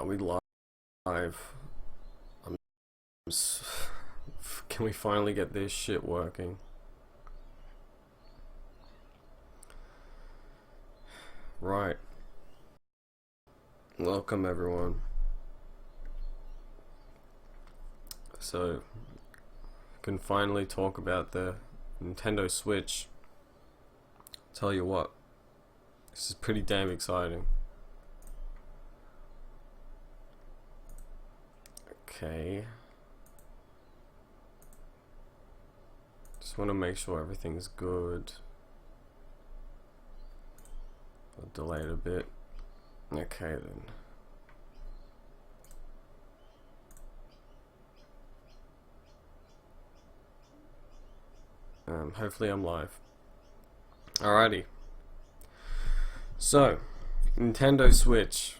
Are we live? I'm Can we finally get this shit working? Right. Welcome everyone. So, can finally talk about the Nintendo Switch. Tell you what, this is pretty damn exciting. Okay. Just want to make sure everything's good. I'll delay it a bit. Okay then. Hopefully I'm live. Alrighty. So, Nintendo Switch.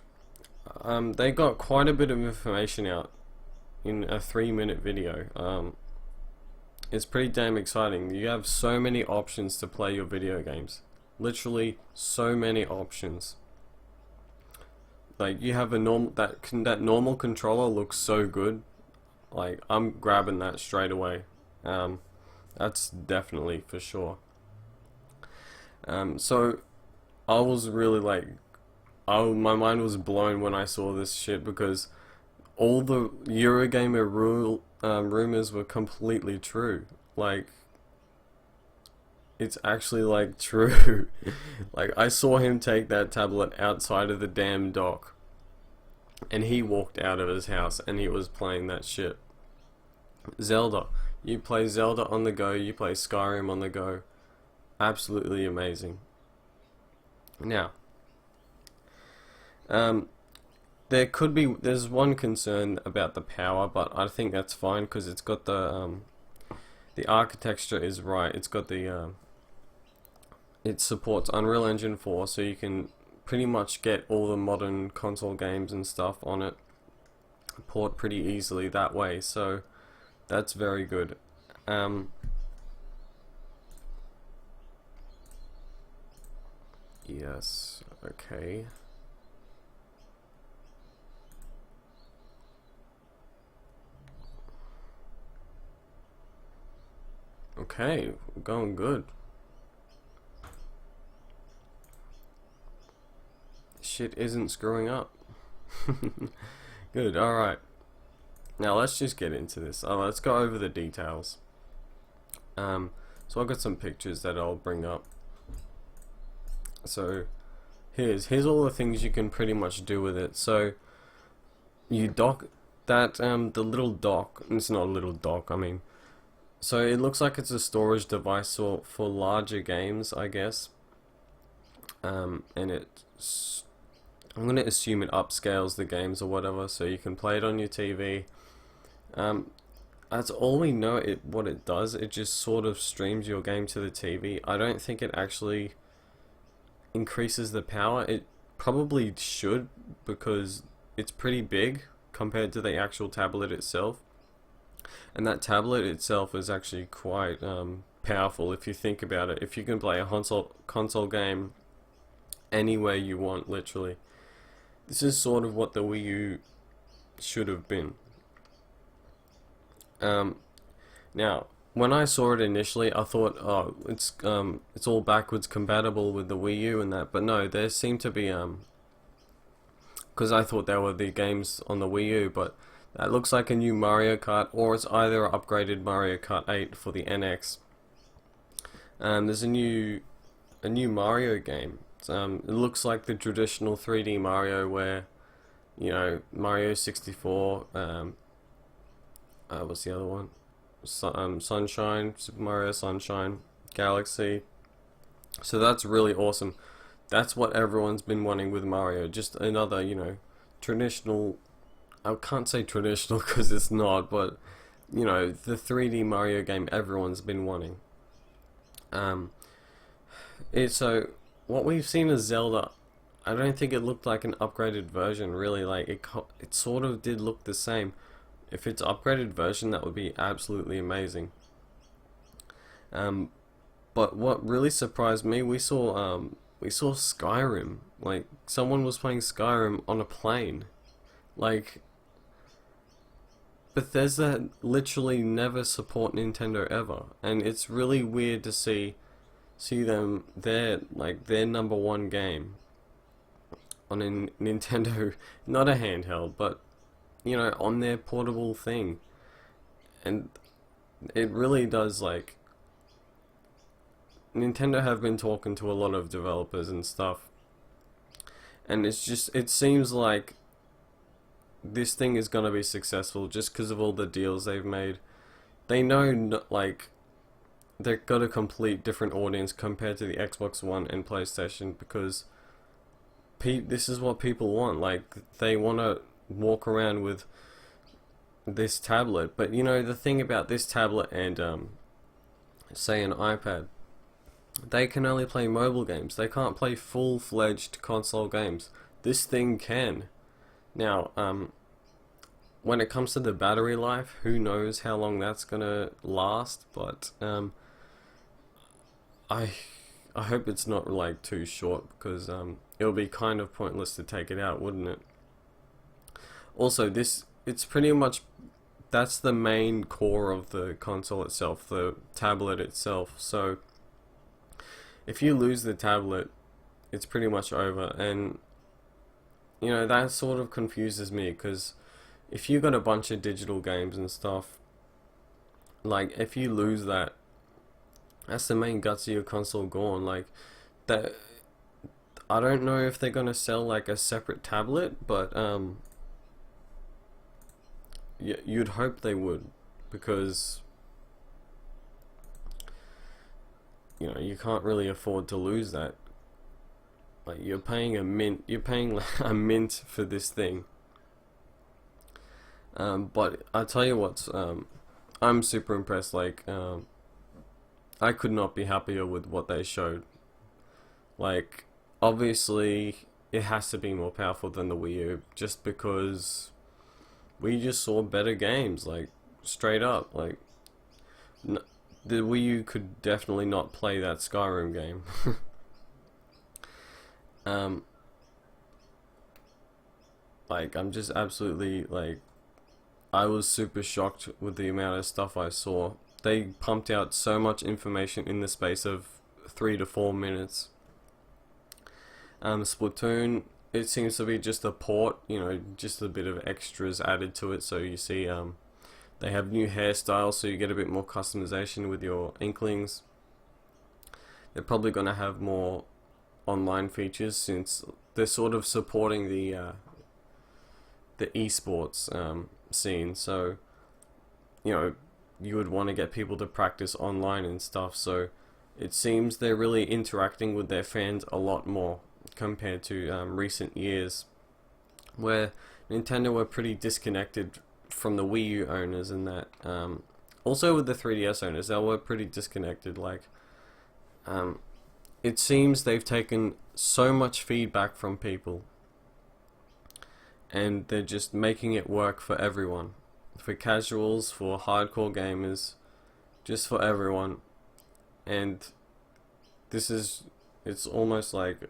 They got quite a bit of information out in a 3-minute video. It's pretty damn exciting. You have so many options to play your video games. Literally so many options. Like you have a that normal controller looks so good. Like I'm grabbing that straight away. That's definitely for sure. So I was really like, my mind was blown when I saw this shit because all the Eurogamer rumors were completely true. Like, it's actually like true. Like, I saw him take that tablet outside of the damn dock, and he walked out of his house and he was playing that shit. Zelda. You play Zelda on the go, you play Skyrim on the go. Absolutely amazing. Now, there's one concern about the power, but I think that's fine because it's got the architecture is right. It's got it supports Unreal Engine 4, so you can pretty much get all the modern console games and stuff on it, port pretty easily that way, so that's very good. Yes, okay. Okay, we're going good. Shit isn't screwing up. Good, alright. Now let's just get into this. Let's go over the details. So I've got some pictures that I'll bring up. So here's all the things you can pretty much do with it. So you dock that the little dock. It's not a little dock, I mean. So it looks like it's a storage device for larger games, I guess. And I'm gonna assume it upscales the games or whatever, so you can play it on your TV. That's all we know. What it does, it just sort of streams your game to the TV. I don't think it actually increases the power. It probably should because it's pretty big compared to the actual tablet itself. And that tablet itself is actually quite powerful if you think about it. If you can play a console game anywhere you want, literally. This is sort of what the Wii U should have been. Now, when I saw it initially, I thought, oh, it's all backwards compatible with the Wii U and that, but no, there seemed to be because I thought they were the games on the Wii U, but that looks like a new Mario Kart, or it's either an upgraded Mario Kart 8 for the NX. There's a new Mario game. It looks like the traditional 3D Mario where, you know, Mario 64, what's the other one? Sunshine, Super Mario Sunshine, Galaxy. So that's really awesome. That's what everyone's been wanting with Mario. Just another, you know, traditional, I can't say traditional because it's not, but, you know, the 3D Mario game everyone's been wanting. So what we've seen as Zelda, I don't think it looked like an upgraded version, really. Like, it sort of did look the same. If it's upgraded version, that would be absolutely amazing. But what really surprised me, we saw Skyrim. Like, someone was playing Skyrim on a plane. Like, Bethesda literally never support Nintendo ever, and it's really weird to see them their number one game on a Nintendo, not a handheld, but on their portable thing, and it really does like Nintendo have been talking to a lot of developers and stuff, and it seems like this thing is gonna be successful just because of all the deals they've made. They know like they've got a complete different audience compared to the Xbox One and PlayStation because this is what people want. Like they want to walk around with this tablet, but the thing about this tablet and say an iPad, they can only play mobile games. They can't play full-fledged console games. This thing can. Now, when it comes to the battery life, who knows how long that's gonna last, but I I hope it's not like too short because it'll be kind of pointless to take it out, wouldn't it? Also, it's pretty much that's the main core of the console itself, the tablet itself. So if you lose the tablet, it's pretty much over, and that sort of confuses me because if you got a bunch of digital games and stuff, like if you lose that, that's the main guts of your console gone. Like that, I don't know if they're gonna sell like a separate tablet, but you'd hope they would, because you can't really afford to lose that. Like you're paying like a mint for this thing. But I tell you what, I'm super impressed. Like I could not be happier with what they showed. Like obviously it has to be more powerful than the Wii U, just because we just saw better games. Like straight up, like the Wii U could definitely not play that Skyrim game. Like I'm just absolutely like I was super shocked with the amount of stuff I saw. They pumped out so much information in the space of 3 to 4 minutes. Splatoon, it seems to be just a port, just a bit of extras added to it. So you see, they have new hairstyles, so you get a bit more customization with your Inklings. They're probably going to have more online features since they're sort of supporting the esports scene. So you would want to get people to practice online and stuff. So it seems they're really interacting with their fans a lot more compared to recent years, where Nintendo were pretty disconnected from the Wii U owners, and that also with the 3DS owners, they were pretty disconnected. Like it seems they've taken so much feedback from people, and they're just making it work for everyone, for casuals, for hardcore gamers, just for everyone. And it's almost like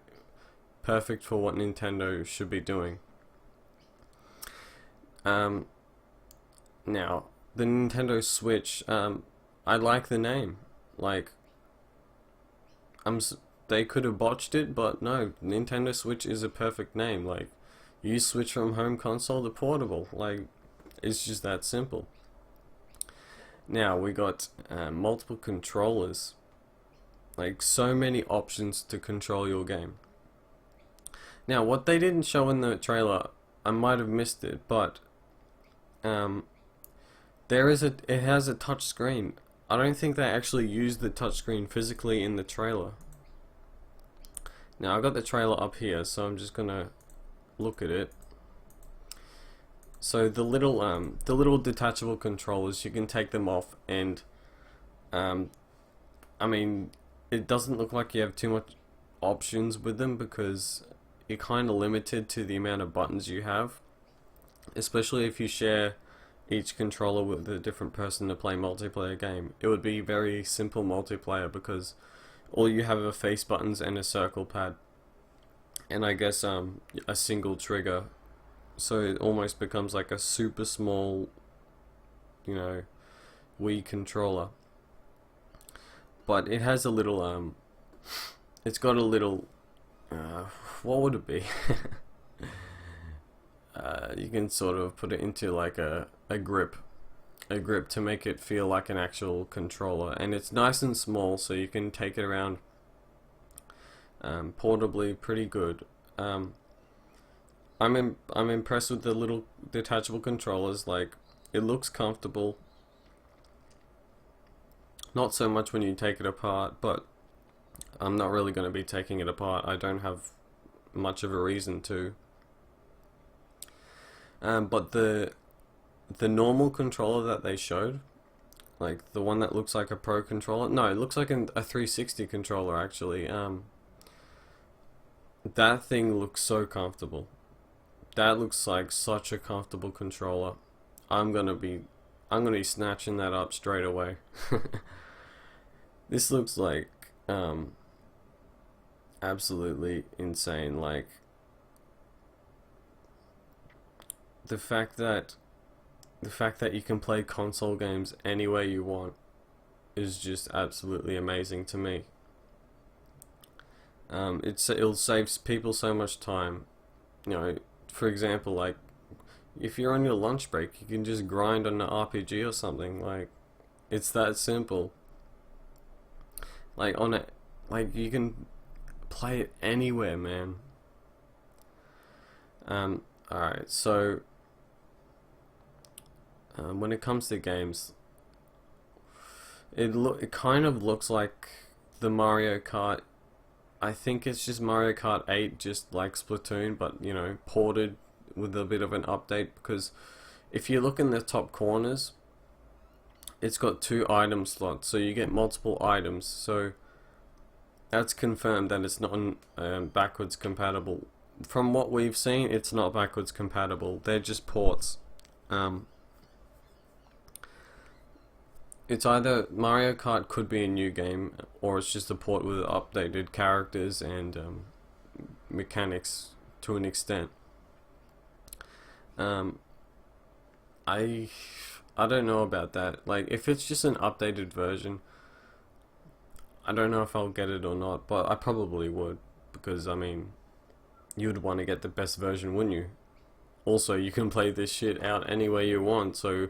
perfect for what Nintendo should be doing. Now the Nintendo Switch, I like the name. Like they could have botched it, but no, Nintendo Switch is a perfect name. Like you switch from home console to portable. Like it's just that simple. Now we got multiple controllers, like so many options to control your game. Now what they didn't show in the trailer, I might have missed it, but it has a touch screen. I don't think they actually used the touchscreen physically in the trailer. Now I got the trailer up here, so I'm just gonna look at it. So the little detachable controllers, you can take them off, and I mean, it doesn't look like you have too much options with them because you're kind of limited to the amount of buttons you have, especially if you share each controller with a different person to play multiplayer game. It would be very simple multiplayer because all you have are face buttons and a circle pad, and I guess a single trigger so it almost becomes like a super small, you know, Wii controller. But it has a little it's got a little what would it be? You can sort of put it into like a grip to make it feel like an actual controller, and it's nice and small, so you can take it around portably pretty good. I'm impressed with the little detachable controllers. Like, it looks comfortable. Not so much when you take it apart, but I'm not really going to be taking it apart. I don't have much of a reason to. But the normal controller that they showed, like the one that looks like a Pro controller, no, it looks like a 360 controller actually. That thing looks so comfortable. That looks like such a comfortable controller. I'm gonna be snatching that up straight away. This looks like absolutely insane. Like, the fact that you can play console games any way you want is just absolutely amazing to me. It'll save people so much time. You know, for example, like, if you're on your lunch break, you can just grind on an RPG or something. Like, it's that simple. Like, on it, like, you can play it anywhere, man. Alright, so when it comes to games, it kind of looks like the Mario Kart. I think it's just Mario Kart 8, just like Splatoon, but, you know, ported with a bit of an update, because if you look in the top corners, it's got 2 item slots, so you get multiple items. So that's confirmed that it's not backwards compatible. From what we've seen, it's not backwards compatible. They're just ports. It's either Mario Kart could be a new game, or it's just a port with updated characters and mechanics to an extent. I don't know about that. Like, if it's just an updated version, I don't know if I'll get it or not, but I probably would, because, I mean, you'd want to get the best version, wouldn't you? Also, you can play this shit out any way you want, so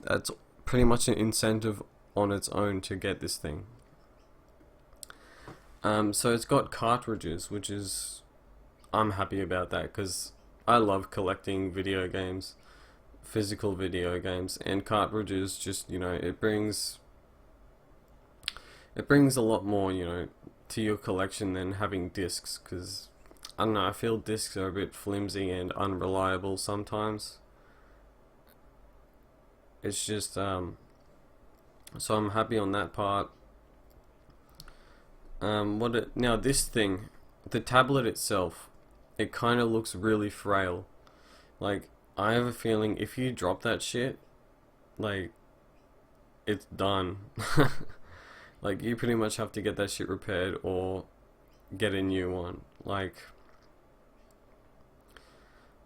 that's pretty much an incentive on its own to get this thing. So it's got cartridges, which is, I'm happy about that, because I love collecting video games, physical video games, and cartridges just, you know, it brings a lot more, you know, to your collection than having discs, because I don't know, I feel discs are a bit flimsy and unreliable sometimes. It's just so I'm happy on that part. Now this thing, the tablet itself, it kind of looks really frail. Like, I have a feeling if you drop that shit, like, it's done. Like, you pretty much have to get that shit repaired or get a new one. Like,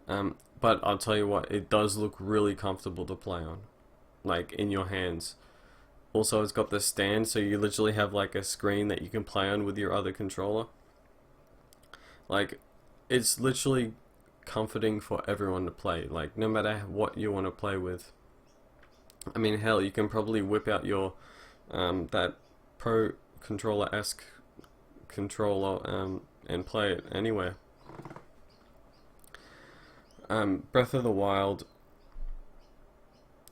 but I'll tell you what, it does look really comfortable to play on, like, in your hands. Also, it's got the stand, so you literally have like a screen that you can play on with your other controller. Like, it's literally comforting for everyone to play, like, no matter what you want to play with. I mean, hell, you can probably whip out your that Pro controller-esque controller and play it anywhere. Breath of the Wild.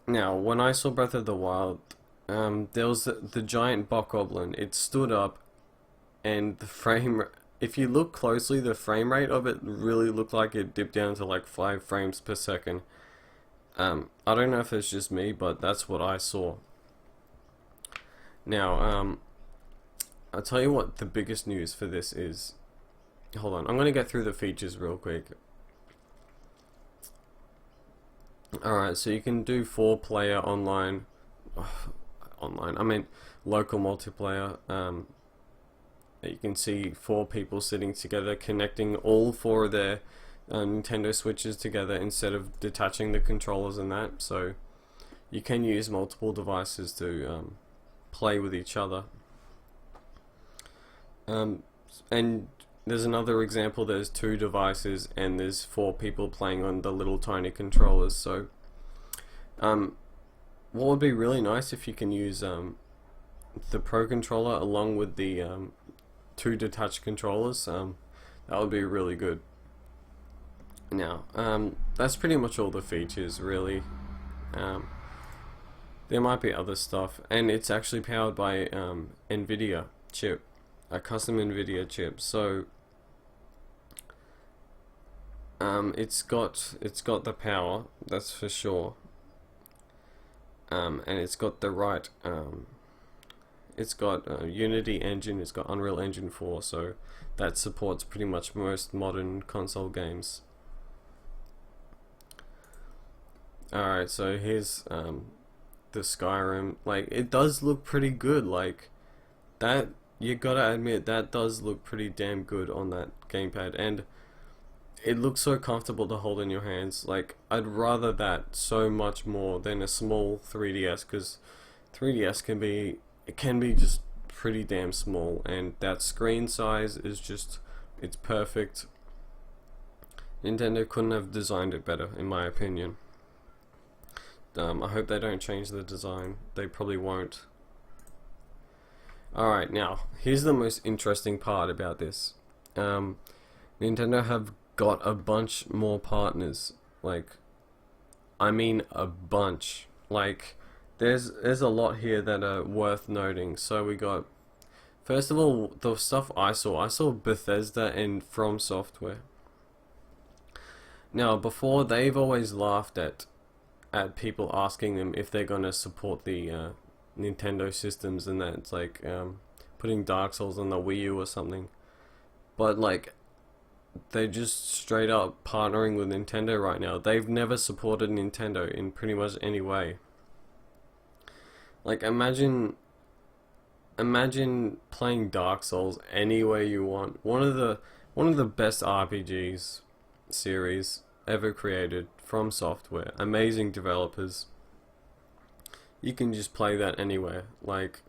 Now, when I saw Breath of the Wild, there was the giant bokoblin. It stood up, and if you look closely, the frame rate of it really looked like it dipped down to like 5 frames per second. I don't know if it's just me, but that's what I saw. Now, I'll tell you what the biggest news for this is. Hold on, I'm going to get through the features real quick. Alright, so you can do 4-player online. I mean local multiplayer. You can see 4 people sitting together, connecting all 4 of their Nintendo Switches together instead of detaching the controllers and that. So you can use multiple devices to play with each other. And there's another example. There's 2 devices and there's 4 people playing on the little tiny controllers. So what would be really nice if you can use the Pro Controller along with the 2 detached controllers. That would be really good. Now, that's pretty much all the features, really. There might be other stuff, and it's actually powered by NVIDIA chip, a custom NVIDIA chip. So it's got the power, that's for sure. And it's got the right. It's got Unity Engine. It's got Unreal Engine 4, so that supports pretty much most modern console games. Alright, so here's the Skyrim. Like, it does look pretty good. Like, that, you gotta admit, that does look pretty damn good on that gamepad, and it looks so comfortable to hold in your hands. Like, I'd rather that so much more than a small 3DS, because 3DS can be just pretty damn small, and that screen size is just, it's perfect. Nintendo couldn't have designed it better, in my opinion. I hope they don't change the design. They probably won't. Alright, now, here's the most interesting part about this. Nintendo have got a bunch more partners. Like, I mean a bunch. Like, there's a lot here that are worth noting. So we got, first of all, the stuff I saw Bethesda and From Software. Now, before, they've always laughed at people asking them if they're going to support the Nintendo systems, and that it's like putting Dark Souls on the Wii U or something. But like, they're just straight up partnering with Nintendo right now. They've never supported Nintendo in pretty much any way. Like, imagine playing Dark Souls any way you want. One of the best RPGs series ever created, From Software, amazing developers. You can just play that anywhere. Like,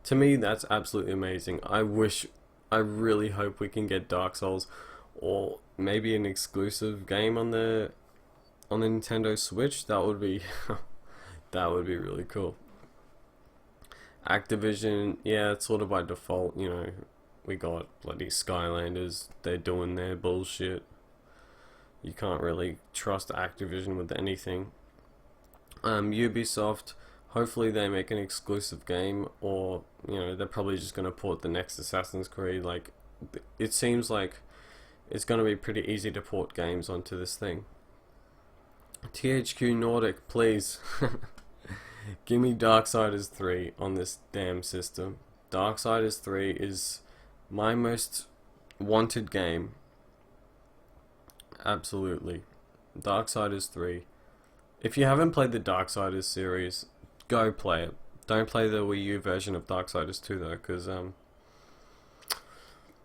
to me, that's absolutely amazing. I really hope we can get Dark Souls, or maybe an exclusive game on the Nintendo Switch. That would be that would be really cool. Activision, yeah, it's sort of by default. You know, we got bloody Skylanders. They're doing their bullshit. You can't really trust Activision with anything. Ubisoft, hopefully they make an exclusive game, or, you know, they're probably just going to port the next Assassin's Creed. Like, it seems like it's going to be pretty easy to port games onto this thing. THQ Nordic, please. Give me Darksiders 3 on this damn system. Darksiders 3 is my most wanted game. Absolutely. Darksiders 3. If you haven't played the Darksiders series, go play it. Don't play the Wii U version of Darksiders 2 though, because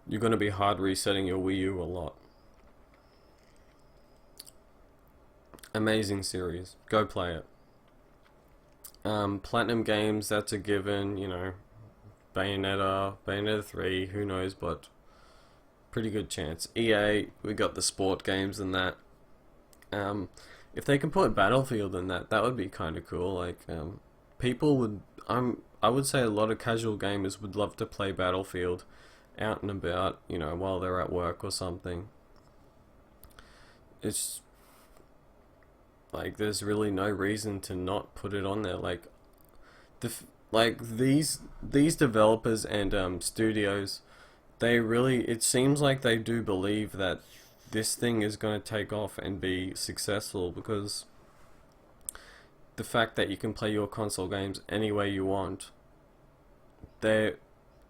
you're going to be hard resetting your Wii U a lot. Amazing series. Go play it. Platinum Games, that's a given, you know. Bayonetta 3, who knows, but pretty good chance. EA, we got the sport games and that. If they can put Battlefield in that would be kind of cool. Like, people would, I would say a lot of casual gamers would love to play Battlefield out and about, you know, while they're at work or something. It's like, there's really no reason to not put it on there. Like, these developers and studios, they really, it seems like they do believe that this thing is going to take off and be successful, because the fact that you can play your console games any way you want, they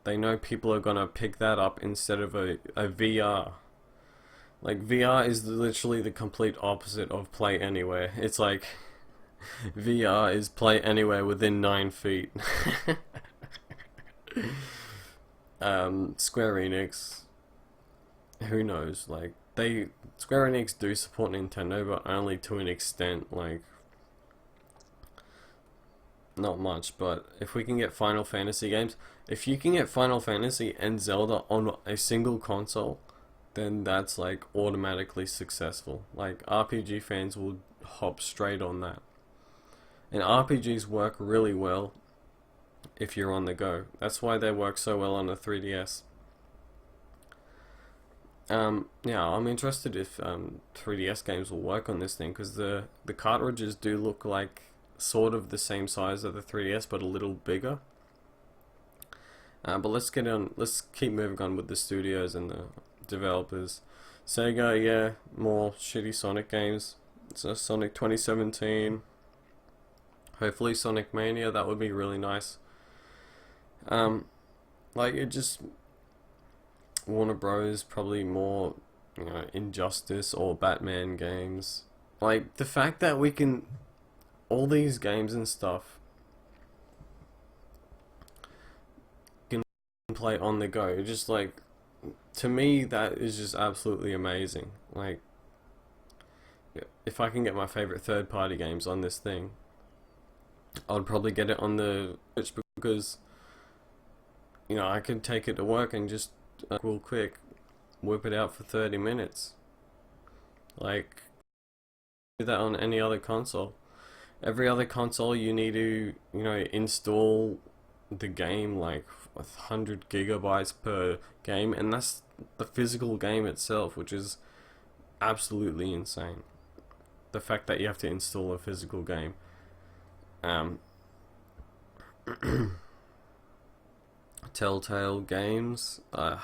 know people are going to pick that up instead of a VR. Like, VR is literally the complete opposite of play anywhere. It's like, VR is play anywhere within 9 feet. Square Enix, who knows, like, Square Enix do support Nintendo, but only to an extent, like not much. But if we can get Final Fantasy games, if you can get Final Fantasy and Zelda on a single console, then that's like automatically successful. Like RPG fans will hop straight on that. And RPGs work really well if you're on the go. That's why they work so well on the 3DS. Yeah, I'm interested if 3DS games will work on this thing, because the cartridges do look like sort of the same size of the 3DS but a little bigger. But let's keep moving on with the studios and the developers. Sega, yeah, more shitty Sonic games. So Sonic 2017. Hopefully Sonic Mania, that would be really nice. Like it just Warner Bros. Probably more, Injustice or Batman games. Like the fact that we can all these games and stuff can play on the go. Just like to me that is just absolutely amazing. Like if I can get my favorite third-party games on this thing, I'd probably get it on the Switch because I can take it to work and just real quick whip it out for 30 minutes. Like do that on any other console. Every other console you need to install the game like 100 gigabytes per game, and that's the physical game itself, which is absolutely insane. The fact that you have to install a physical game. Telltale Games, I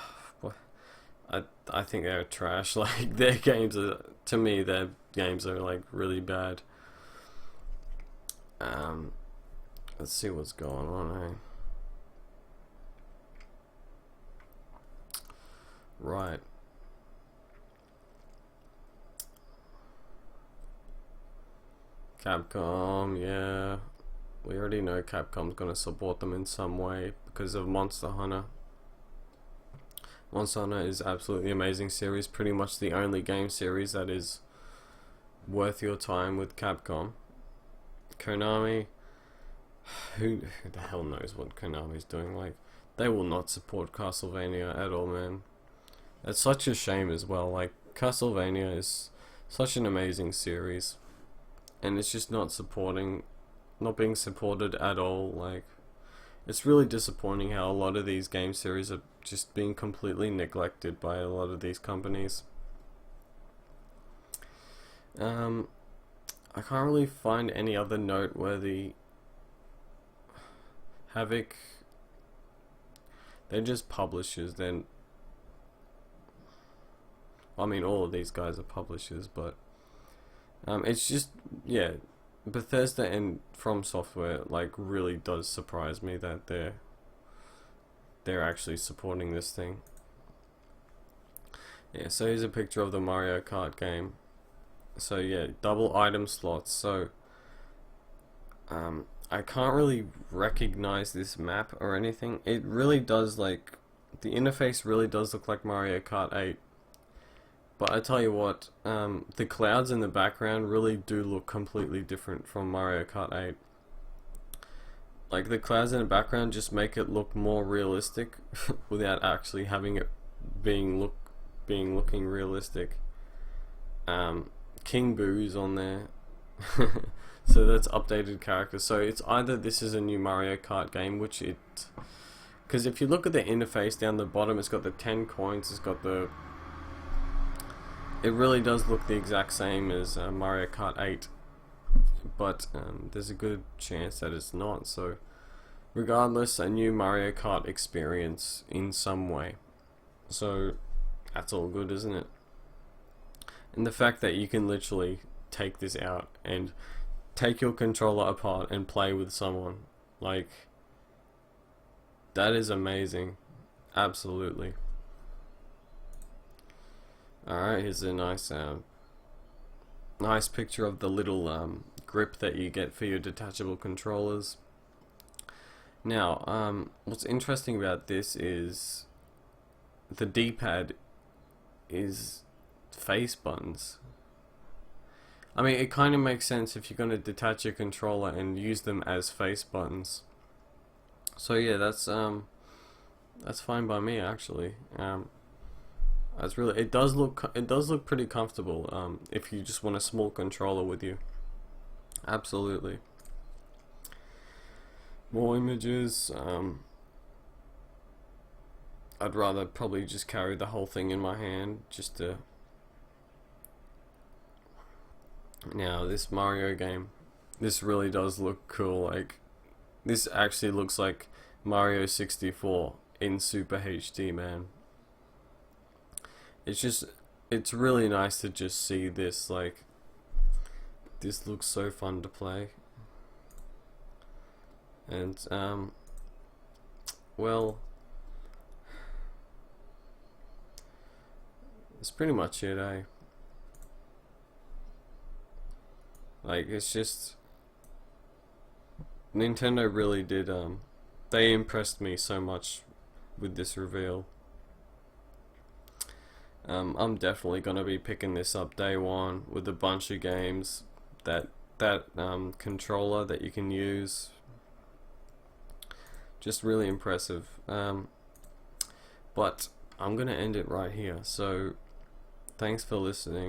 think they're trash. Like their games are, to me, their games are like really bad. Let's see what's going on, eh? Right. Capcom, yeah. We already know Capcom's gonna support them in some way because of Monster Hunter. Monster Hunter is absolutely amazing series, pretty much the only game series that is worth your time with Capcom. Konami, who the hell knows what Konami's doing? Like, they will not support Castlevania at all, man. It's such a shame as well. Like, Castlevania is such an amazing series, and it's just not being supported at all. Like, it's really disappointing how a lot of these game series are just being completely neglected by a lot of these companies. I can't really find any other noteworthy. Havoc, they're just publishers. Then, I mean, all of these guys are publishers, but it's just, yeah, Bethesda and From Software like really does surprise me that they're actually supporting this thing. Yeah, so here's a picture of the Mario Kart game. So yeah, double item slots. So I can't really recognize this map or anything. It really does, like, the interface really does look like Mario Kart 8. But I tell you what, the clouds in the background really do look completely different from Mario Kart 8. Like, the clouds in the background just make it look more realistic without actually having it looking realistic. King Boo's on there. So that's updated characters. So it's either this is a new Mario Kart game, because if you look at the interface down the bottom, it's got the 10 coins, it really does look the exact same as Mario Kart 8, but there's a good chance that it's not. So regardless, a new Mario Kart experience in some way. So that's all good, isn't it? And the fact that you can literally take this out and take your controller apart and play with someone, like, that is amazing. Absolutely. Alright, here's a nice picture of the little grip that you get for your detachable controllers. Now, what's interesting about this is the D-pad is face buttons. I mean, it kind of makes sense if you're going to detach your controller and use them as face buttons. So yeah, that's fine by me actually. That's really, it does look pretty comfortable. If you just want a small controller with you, absolutely. More images. I'd rather probably just carry the whole thing in my hand, just to. Now this Mario game, this really does look cool. Like, this actually looks like Mario 64 in Super HD, man. It's really nice to just see this. Like, this looks so fun to play. And well, that's pretty much it, eh? Like, it's just, Nintendo really did, they impressed me so much with this reveal. I'm definitely gonna be picking this up day one with a bunch of games. That controller that you can use, just really impressive. But I'm gonna end it right here. So thanks for listening.